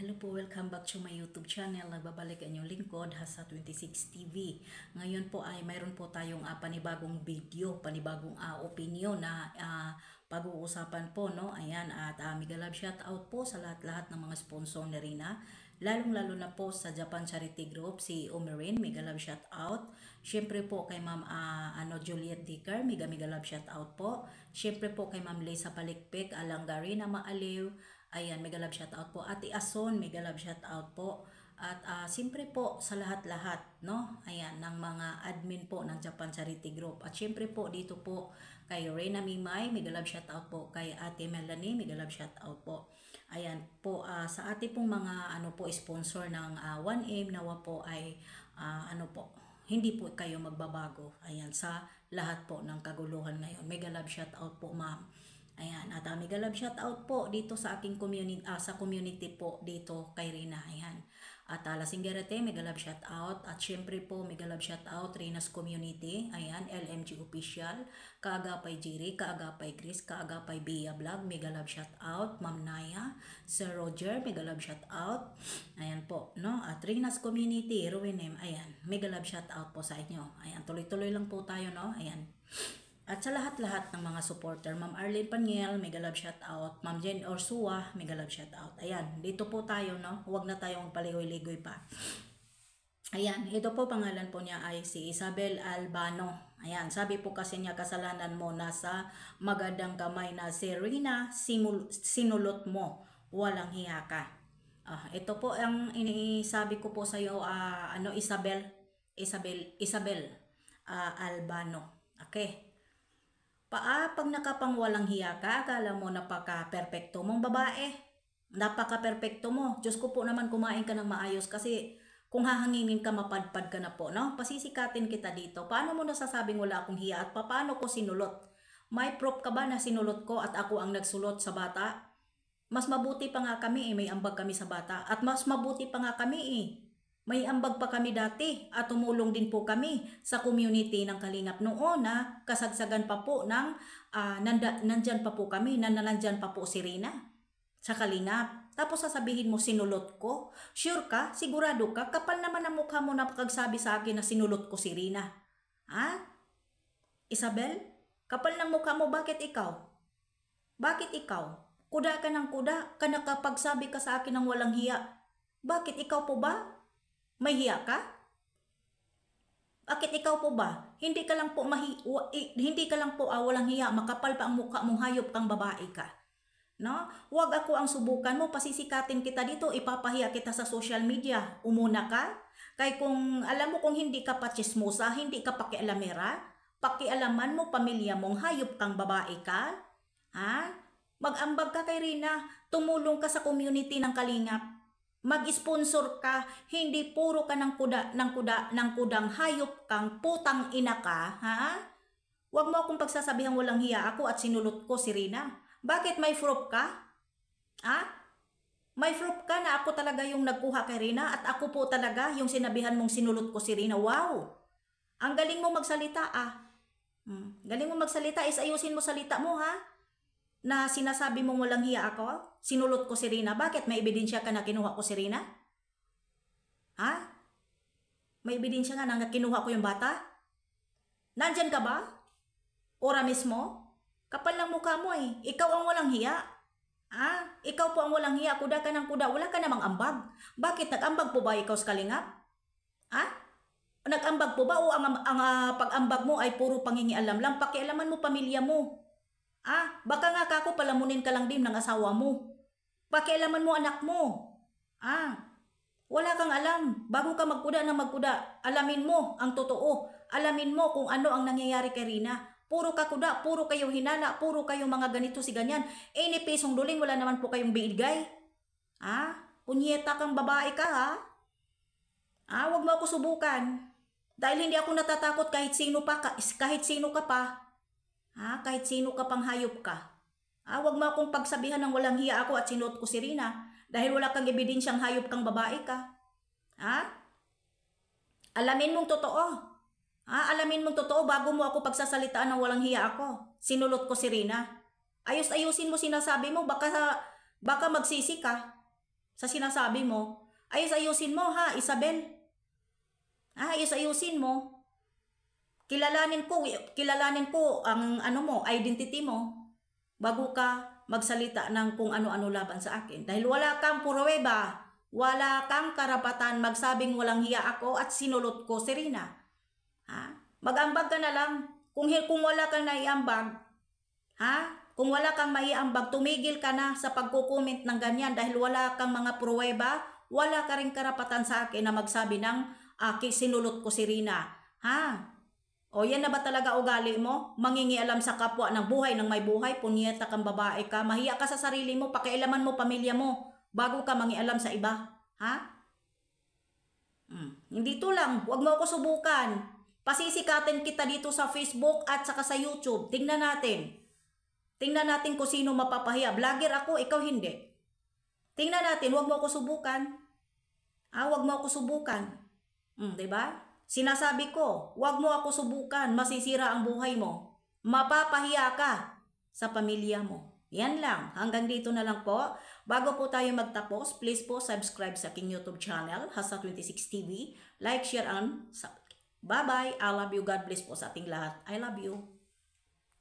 Hello po, welcome back to my YouTube channel. Nagbabalik ang inyong lingkod, Hasa26 TV. Ngayon po ay mayroon po tayong panibagong video, panibagong opinion na pag-uusapan po, no? Ayan, at mega love shout out po sa lahat-lahat ng mga sponsor ni Rina. Lalong-lalo na po sa Japan Charity Group, si Omerin, mega love shout out. Siyempre po kay Ma'am Juliet Dicker, mega love shout out po. Siyempre po kay Ma'am Lisa Palikpik, Alangarina Maaliw. Ayan, mega love shout out po. Ate Ason, mega love shout out po. At siyempre po sa lahat-lahat, no? Ayan, ng mga admin po ng Japan Charity Group. At siyempre po dito po kay Reyna Mimay, mega love shout out po. Kay Ate Melanie, mega love shout out po. Ayan po, sa ate pong mga sponsor ng 1M, nawa po ay hindi po kayo magbabago. Ayan, sa lahat po ng kaguluhan ngayon. Mega love shout out po, ma'am. Ayan, at mega love shout out po dito sa aking community, sa community po dito kay Rina. Ayan. At Lasinggerete, mega love shout out. At syempre po, mega love shout out Rina's community. Ayan, LMG official, Kaagapay Jiri, Kaagapay Chris, Kaagapay Bia Vlog, mega love shout out. Ma'am Naya, Sir Roger, mega love shout out. Ayan po, no? At Rina's community, Ruinem, ayan, mega love shout out po sa inyo. Ayan, tuloy-tuloy lang po tayo, no? Ayan. At sa lahat-lahat ng mga supporter, Ma'am Arlene Paniel, mega love shout out. Ma'am Jen Orsua, mega love shout out. Ayan, dito po tayo, no? Huwag na tayong paligoy-ligoy pa. Ayan, ito po pangalan po niya ay si Isabel Albano. Ayan, sabi po kasi niya, kasalanan mo nasa magandang kamay na si Rina, sinulot mo, walang hiya ka. Ito po ang inisabi ko po sa iyo, Isabel Albano. Okay. Pag nakapangwalang hiya ka, akala mo napaka-perfecto mong babae. Napaka-perfecto mo. Diyos ko po naman, kumain ka ng maayos kasi kung hahanginin ka, mapadpad ka na po, no? Pasisikatin kita dito. Paano mo nasasabing wala akong hiya at paano ko sinulot? May proof ka ba na sinulot ko at ako ang nagsulot sa bata? Mas mabuti pa nga kami may ambag kami sa bata. At mas mabuti pa nga kami may ambag pa kami dati at tumulong din po kami sa community ng Kalingap noon na kasagsagan pa po ng nandyan pa po kami, nandyan pa po si Rina sa Kalingap. Tapos sasabihin mo sinulot ko? Sure ka? Sigurado ka? Kapal naman ang mukha mo na pagsabi sa akin na sinulot ko si Rina. Ha? Isabel? Kapal ng mukha mo, bakit ikaw? Bakit ikaw? Kuda ka ng kuda, ka nakapagsabi ka sa akin ng walang hiya. Bakit ikaw po ba? May hiya ka? Bakit ikaw po ba? Hindi ka lang po walang hiya, makapal pa ang mukha mong, hayop kang babae ka. No? Huwag ako ang subukan mo, pasisikatin kita dito, ipapahiya kita sa social media. Umuna ka? Kaya kung alam mo kung hindi ka pa chismosa, hindi ka pakialamera, pakialaman mo pamilya mong, hayop kang babae ka. Ha? Mag-ambag ka kay Rina, tumulong ka sa community ng Kalingap. Mag-sponsor ka, hindi puro ka ng kudang hayop kang putang ina ka, ha? Huwag mo akong pagsasabihang walang hiya ako at sinulot ko si Rina. Bakit may proof ka? Ha? May proof ka na ako talaga yung nagkuha kay Rina at ako po talaga yung sinabihan mong sinulot ko si Rina. Wow! Ang galing mo magsalita, Galing mo magsalita, ayusin mo salita mo, ha? Na sinasabi mong walang hiya ako, sinulot ko si Rina. Bakit? May ebidensya ka na kinuha ko si Rina? Ha? May ebidensya nga na kinuha ko yung bata? Nandyan ka ba? Ora mismo? Kapal lang mukha mo Ikaw ang walang hiya. Ha? Ikaw po ang walang hiya. Kuda ka ng kuda. Wala ka namang ambag. Bakit? Nag-ambag po ba ikaw sa Kalingap? Ha? Nag-ambag po ba? O ang pag-ambag mo ay puro pangingialam lang? Pakialaman mo pamilya mo. Baka nga kako palamunin ka lang din ng asawa mo. Pakialaman mo anak mo. Wala kang alam. Bago ka magkuda ng magkuda, alamin mo ang totoo. Alamin mo kung ano ang nangyayari kay Rina. Puro ka kuda, puro kayo hinala, puro kayo mga ganito si ganyan. Ni pisong duling, wala naman po kayong binigay. Punyeta kang babae ka, ha? Huwag mo ako subukan. Dahil hindi ako natatakot kahit sino ka pa. Kahit sino ka pang hayop ka. Huwag mo akong pagsabihan ng walang hiya ako at sinulot ko si Rina dahil wala kang ebidensyang hayop kang babae ka. Alamin mong totoo. Alamin mong totoo bago mo ako pagsasalitaan ng walang hiya ako. Sinulot ko si Rina. Ayusin mo sinasabi mo, baka magsisi ka. sa sinasabi mo. Ayos-ayusin mo ha, Isabel. Ayos-ayusin mo. Kilalanin ko ang ano mo, identity mo bago ka magsalita ng kung ano-ano laban sa akin. Dahil wala kang pruweba, wala kang karapatan magsabing walang hiya ako at sinulot ko si Rina. Mag-ambag ka na lang. Kung wala kang naiambag, kung wala kang maiambag, tumigil ka na sa pagko-comment ng ganyan dahil wala kang mga pruweba, wala ka rin karapatan sa akin na magsabi ng sinulot ko si Rina. O yan na ba talaga ugali mo? Mangingialam sa kapwa ng buhay ng may buhay, punyeta kang babae ka, mahiya ka sa sarili mo, pakialaman mo pamilya mo, bago ka mangialam sa iba. Hindi to lang, huwag mo ako subukan. Pasisikatin kita dito sa Facebook at saka sa YouTube. Tingnan natin. Tingnan natin kung sino mapapahiya. Vlogger ako, ikaw hindi. Tingnan natin, huwag mo ako subukan. Huwag mo ako subukan. Diba? Sinasabi ko, huwag mo ako subukan, masisira ang buhay mo. Mapapahiya ka sa pamilya mo. Yan lang. Hanggang dito na lang po. Bago po tayo magtapos, please po subscribe sa aking YouTube channel, Hasa26 TV. Like, share, and subscribe. Bye-bye. I love you. God bless po sa ating lahat. I love you.